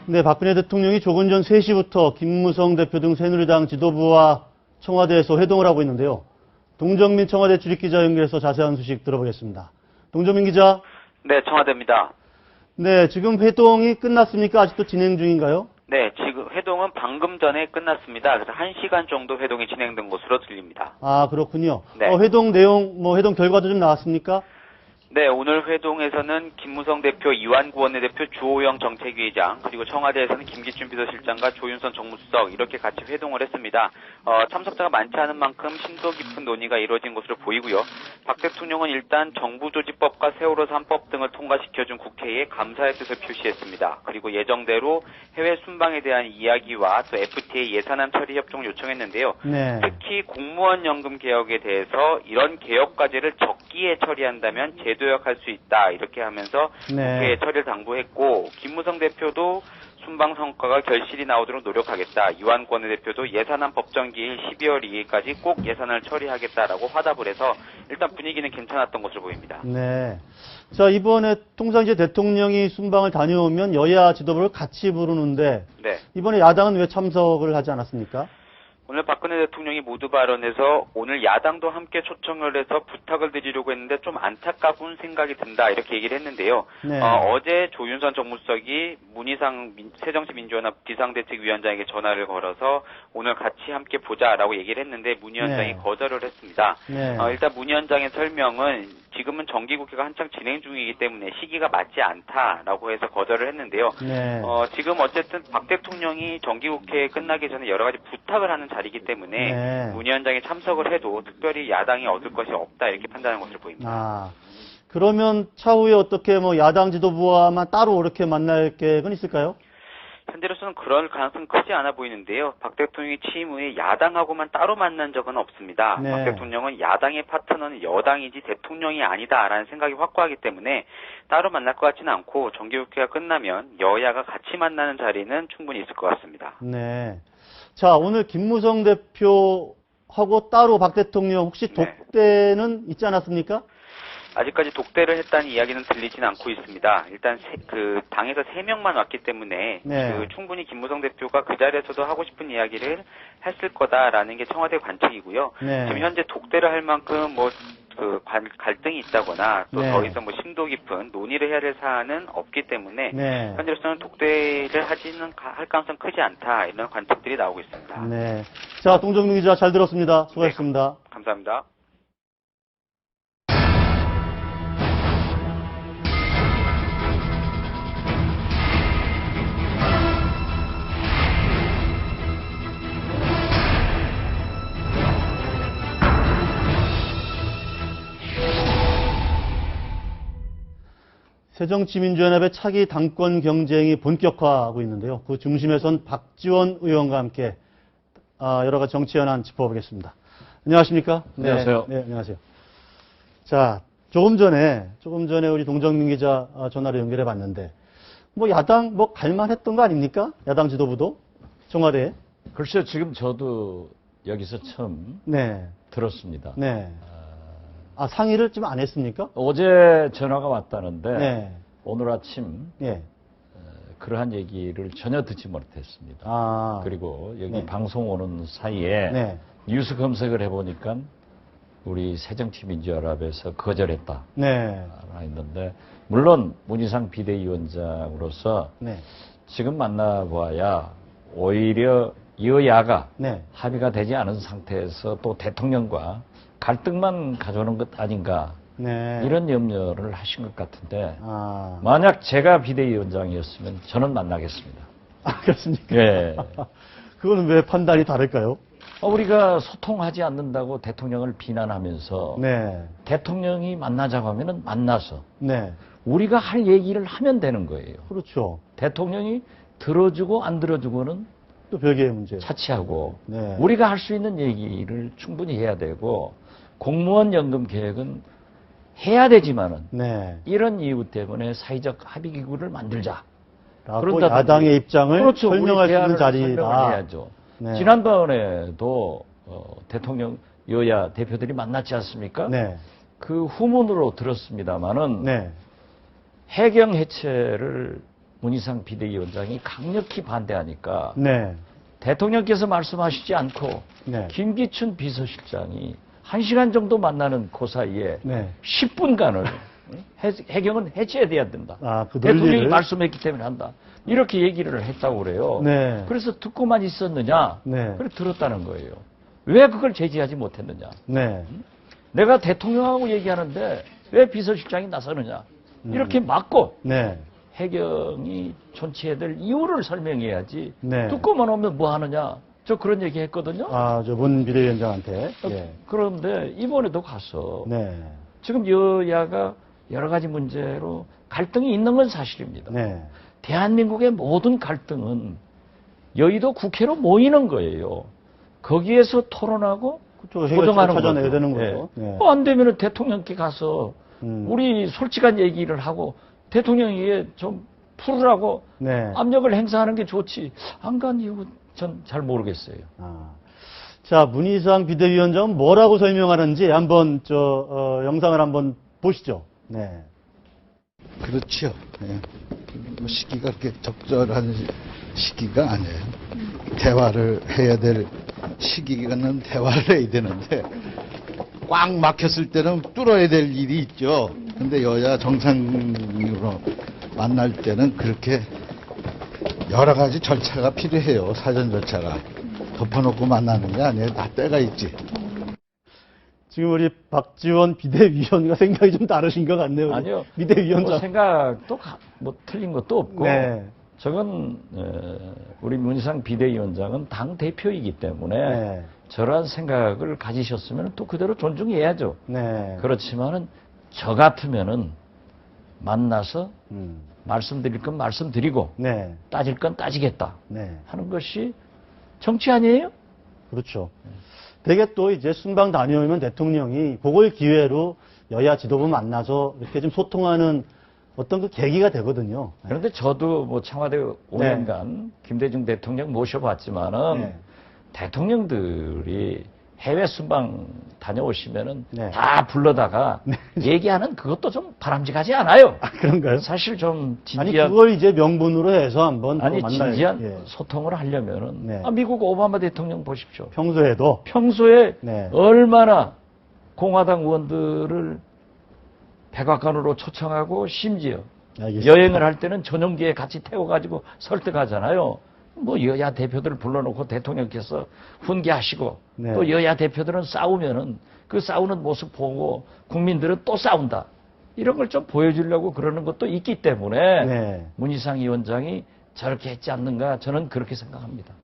네, 박근혜 대통령이 조금 전 3시부터 김무성 대표 등 새누리당 지도부와 청와대에서 회동을 하고 있는데요. 동정민 청와대 출입기자 연결해서 자세한 소식 들어보겠습니다. 동정민 기자. 네, 청와대입니다. 네, 지금 회동이 끝났습니까? 아직도 진행 중인가요? 네, 지금 회동은 방금 전에 끝났습니다. 그래서 1시간 정도 회동이 진행된 것으로 들립니다. 아, 그렇군요. 네. 회동 내용, 회동 결과도 좀 나왔습니까? 네, 오늘 회동에서는 김무성 대표, 이완구 원내대표, 주호영 정책위의장, 그리고 청와대에서는 김기춘 비서실장과 조윤선 정무수석 이렇게 같이 회동을 했습니다. 참석자가 많지 않은 만큼 심도 깊은 논의가 이루어진 것으로 보이고요. 박 대통령은 일단 정부조직법과 세월호 3법 등을 통과시켜준 국회에 감사의 뜻을 표시했습니다. 그리고 예정대로 해외 순방에 대한 이야기와 또 FTA 예산안 처리 협정을 요청했는데요. 네. 특히 공무원 연금 개혁에 대해서 이런 개혁 과제를 적기에 처리한다면 제도역할 수 있다 이렇게 하면서 네. 국회에 처리를 당부했고, 김무성 대표도 순방 성과가 결실이 나오도록 노력하겠다. 이완구 원내대표도 예산안 법정기일 12월 2일까지 꼭 예산을 처리하겠다라고 화답을 해서 일단 분위기는 괜찮았던 것으로 보입니다. 네. 자, 이번에 통상 이제 대통령이 순방을 다녀오면 여야 지도부를 같이 부르는데 네. 이번에 야당은 왜 참석을 하지 않았습니까? 오늘 박근혜 대통령이 모두 발언에서 오늘 야당도 함께 초청을 해서 부탁을 드리려고 했는데 좀 안타까운 생각이 든다 이렇게 얘기를 했는데요. 네. 어제 조윤선 정무수석이 문희상 새정치민주연합 비상대책위원장에게 전화를 걸어서 오늘 같이 함께 보자라고 얘기를 했는데 문 위원장이 네. 거절을 했습니다. 네. 일단 문 위원장의 설명은 지금은 정기국회가 한창 진행 중이기 때문에 시기가 맞지 않다라고 해서 거절을 했는데요. 네. 지금 어쨌든 박 대통령이 정기국회 끝나기 전에 여러 가지 부탁을 하는 자리이기 때문에 네. 문 위원장이 참석을 해도 특별히 야당이 얻을 것이 없다 이렇게 판단하는 것으로 보입니다. 아, 그러면 차후에 어떻게 야당 지도부와만 따로 이렇게 만날 계획은 있을까요? 현재로서는 그럴 가능성은 크지 않아 보이는데요. 박 대통령이 취임 후에 야당하고만 따로 만난 적은 없습니다. 네. 박 대통령은 야당의 파트너는 여당이지 대통령이 아니다라는 생각이 확고하기 때문에 따로 만날 것 같지는 않고 정기국회가 끝나면 여야가 같이 만나는 자리는 충분히 있을 것 같습니다. 네. 자, 오늘 김무성 대표하고 따로 박 대통령 혹시 네. 독대는 있지 않았습니까? 아직까지 독대를 했다는 이야기는 들리진 않고 있습니다. 일단 당에서 3명만 왔기 때문에 네. 충분히 김무성 대표가 그 자리에서도 하고 싶은 이야기를 했을 거다라는 게 청와대 관측이고요. 네. 지금 현재 독대를 할 만큼 갈등이 있다거나 또 더 네. 이상 심도 깊은 논의를 해야 될 사안은 없기 때문에 네. 현재로서는 독대를 할 가능성 크지 않다 이런 관측들이 나오고 있습니다. 네. 자, 동정민 기자 잘 들었습니다. 수고하셨습니다. 네, 감사합니다. 새정치민주연합의 차기 당권 경쟁이 본격화하고 있는데요. 그 중심에선 박지원 의원과 함께 여러 가지 정치 현안 짚어보겠습니다. 안녕하십니까? 안녕하세요. 네, 안녕하세요. 자, 조금 전에 우리 동정민 기자 전화로 연결해 봤는데, 야당 갈만했던 거 아닙니까? 야당 지도부도 청와대에. 글쎄요, 지금 저도 여기서 처음 네, 들었습니다. 네. 상의를 좀 안 했습니까? 어제 전화가 왔다는데 네. 오늘 아침 예. 그러한 얘기를 전혀 듣지 못했습니다. 그리고 여기 네. 방송 오는 사이에 네. 뉴스 검색을 해보니까 우리 새정치민주연합에서 거절했다. 네. 했는데 물론 문희상 비대위원장으로서 네. 지금 만나봐야 오히려 여야가 네. 합의가 되지 않은 상태에서 또 대통령과 갈등만 가져오는 것 아닌가 네. 이런 염려를 하신 것 같은데 아. 만약 제가 비대위원장이었으면 저는 만나겠습니다. 그렇습니까? 예. 그거는 왜 판단이 다를까요? 우리가 소통하지 않는다고 대통령을 비난하면서 네. 대통령이 만나자고 하면은 만나서 네. 우리가 할 얘기를 하면 되는 거예요. 그렇죠. 대통령이 들어주고 안 들어주고는 또 별개의 문제. 차치하고 네. 우리가 할 수 있는 얘기를 충분히 해야 되고 공무원 연금 계획은 해야 되지만은 네. 이런 이유 때문에 사회적 합의 기구를 만들자. 라고 야당의 입장을 그렇죠. 설명할 수 있는 자리다. 설명을 해야죠. 네. 지난번에도 대통령 여야 대표들이 만났지 않습니까? 네. 그 후문으로 들었습니다마는 네. 해경 해체를 문희상 비대위원장이 강력히 반대하니까 네. 대통령께서 말씀하시지 않고 네. 김기춘 비서실장이 1시간 정도 만나는 그 사이에 네. 10분간을 해경은 해체해야 된다. 아, 그 대통령이 논리를? 말씀했기 때문에 한다. 이렇게 얘기를 했다고 그래요. 네. 그래서 듣고만 있었느냐? 네. 그래 들었다는 거예요. 왜 그걸 제지하지 못했느냐? 네. 내가 대통령하고 얘기하는데 왜 비서실장이 나서느냐? 이렇게 막고 네. 해경이 존치해야 될 이유를 설명해야지. 네. 듣고만 오면 뭐 하느냐? 저 그런 얘기 했거든요. 아, 저 문 비대위원장한테. 예. 그런데 이번에도 가서 네. 지금 여야가 여러 가지 문제로 갈등이 있는 건 사실입니다. 네. 대한민국의 모든 갈등은 여의도 국회로 모이는 거예요. 거기에서 토론하고 그쪽으로 조정하는 찾아내야 거죠. 되는 거죠. 예. 네. 안 되면 대통령께 가서 우리 우리 솔직한 얘기를 하고 대통령에게 좀 풀으라고 네. 압력을 행사하는 게 좋지. 안 간 이유 전 잘 모르겠어요. 아. 자, 문희상 비대위원장은 뭐라고 설명하는지 한번 영상을 한번 보시죠. 네. 그렇죠. 예. 뭐 시기가 그렇게 적절한 시기가 아니에요. 대화를 해야 될 시기가는 대화를 해야 되는데 꽉 막혔을 때는 뚫어야 될 일이 있죠. 근데 여야 정상으로 만날 때는 그렇게 여러 가지 절차가 필요해요. 사전 절차가. 덮어놓고 만나는 게 아니에요. 다 때가 있지. 지금 우리 박지원 비대위원과 생각이 좀 다르신 것 같네요. 우리 아니요. 비대위원장. 뭐 생각도 뭐 틀린 것도 없고 네. 저건 우리 문희상 비대위원장은 당 대표이기 때문에 네. 저러한 생각을 가지셨으면 또 그대로 존중해야죠. 네. 그렇지만은 저 같으면은 만나서 음. 말씀드릴 건 말씀드리고 네. 따질 건 따지겠다 네. 하는 것이 정치 아니에요? 그렇죠. 되게 또 이제 순방 다녀오면 대통령이 그걸 기회로 여야 지도부 만나서 이렇게 좀 소통하는 어떤 그 계기가 되거든요. 그런데 저도 뭐 청와대 5년간 김대중 대통령 모셔봤지만은 네. 대통령들이 해외 순방 다녀오시면은 네. 다 불러다가 얘기하는 그것도 좀 바람직하지 않아요. 아, 그런가요? 사실 좀 아니, 진지한 그걸 이제 명분으로 해서 한번 또 아니 만나야 진지한 예. 소통을 하려면은 네. 미국 오바마 대통령 보십시오. 평소에도. 평소에 네. 얼마나 공화당 의원들을 백악관으로 초청하고 심지어 알겠습니다. 여행을 할 때는 전용기에 같이 태워가지고 설득하잖아요. 뭐 여야 대표들을 불러놓고 대통령께서 훈계하시고 네. 또 여야 대표들은 싸우면은 그 싸우는 모습 보고 국민들은 또 싸운다. 이런 걸 좀 보여주려고 그러는 것도 있기 때문에 네. 문희상 위원장이 저렇게 했지 않는가 저는 그렇게 생각합니다.